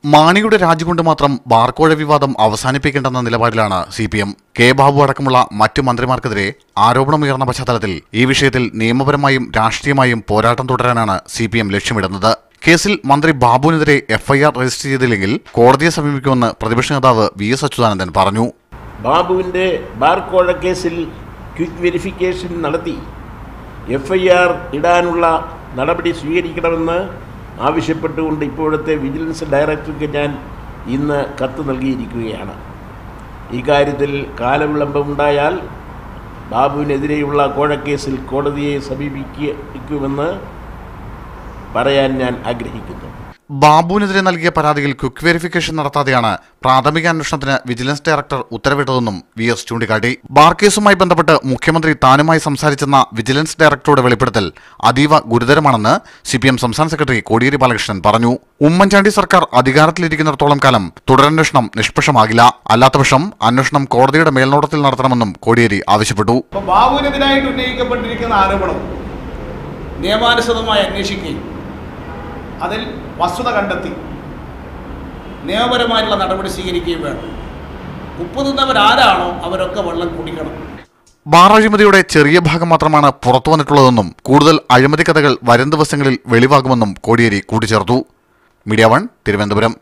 മാണിയുടെ രാജി കൊണ്ട് മാത്രം ബാർക്കോഴ വിവാദം അവസാനിപ്പിക്കേണ്ടെന്ന നിലപാടിലാണ് CPM. കെ ബാബു അടക്കമുള്ള മറ്റു മന്ത്രിമാർക്കെതിരെ ആരോപണമുയർന്ന പശ്ചാത്തലത്തിൽ ഈ വിഷയത്തിൽ നിയമപരമായും രാഷ്ട്രീയമായും പോരാട്ടം തുടരാനാണ് CPM ലക്ഷ്യമിടുന്നത്. കേസിൽ മന്ത്രി ബാബുവിനെതിരെ FIR രജിസ്റ്റർ ചെയ്തില്ലെങ്കിൽ കോടതിയെ സമീപിക്കുമെന്ന് പ്രതിപക്ഷ നേതാവ് VS അച്യുതാനന്ദൻ പറഞ്ഞു. ബാബുവിന്റെ ബാർക്കോഴ കേസിൽ ക്വിക്ക് വെരിഫിക്കേഷൻ നടത്തി FIR ഇടാനുള്ള നടപടി സ്വീകരിക്കണമെന്ന് ആവശ്യപ്പെട്ടുകൊണ്ട് ഇപ്പോഴത്തെ വിജിലൻസ് ഡയറക്ടർക്ക് ഞാൻ ഇന്ന് കത്ത് നൽകിയിരിക്കുകയാണ്. ഇക്കാര്യത്തിൽ കാലവിളംബമുണ്ടായാൽ ബാബുവിനെതിരെയുള്ള കോഴക്കേസിൽ കോടതിയെ സമീപിക്കുമെന്ന് പറയാൻ ഞാൻ ആഗ്രഹിക്കുന്നു. ബാബുവിനെതിരെ നൽകിയ പരാതിയിൽ ക്വിക്ക് വെരിഫിക്കേഷൻ നടത്താതെയാണ് പ്രാഥമിക അന്വേഷണത്തിന് വിജിലൻസ് ഡയറക്ടർ ഉത്തരവിട്ടതെന്നും VS ചൂണ്ടിക്കാട്ടി. ബാർ കേസുമായി ബന്ധപ്പെട്ട് മുഖ്യമന്ത്രി താനുമായി സംസാരിച്ചെന്ന വിജിലൻസ് ഡയറക്ടറുടെ വെളിപ്പെടുത്തൽ അതീവ ഗുരുതരമാണെന്ന് CPM സംസ്ഥാന സെക്രട്ടറി കോടിയേരി ബാലകൃഷ്ണൻ പറഞ്ഞു. ഉമ്മൻചാണ്ടി സർക്കാർ അധികാരത്തിലിരിക്കുന്നിടത്തോളം കാലം തുടരന്വേഷണം നിഷ്പക്ഷമാകില്ല. അല്ലാത്തപക്ഷം അന്വേഷണം കോടതിയുടെ മേൽനോട്ടത്തിൽ നടത്തണമെന്നും കോടിയേരി ആവശ്യപ്പെട്ടു. ബാബുവിനെതിരായിട്ട് ഉന്നയിക്കപ്പെട്ടിരിക്കുന്ന ആരോപണം നിയമാനുസൃതമായി അന്വേഷിക്കുകയും അതിൽ വസ്തുത കണ്ടെത്തി നിയമപരമായിട്ടുള്ള നടപടി സ്വീകരിക്കുകയും വേണം. ഉപ്പുതിന്നവരാരാണോ അവരൊക്കെ വെള്ളം കുടിക്കണം. ബാർ അഴിമതിയുടെ ചെറിയ ഭാഗം മാത്രമാണ് പുറത്തു വന്നിട്ടുള്ളതെന്നും കൂടുതൽ അഴിമതി കഥകൾ വരും ദിവസങ്ങളിൽ വെളിവാകുമെന്നും കോടിയേരി കൂട്ടിച്ചേർത്തു. മീഡിയ 1 തിരുവനന്തപുരം.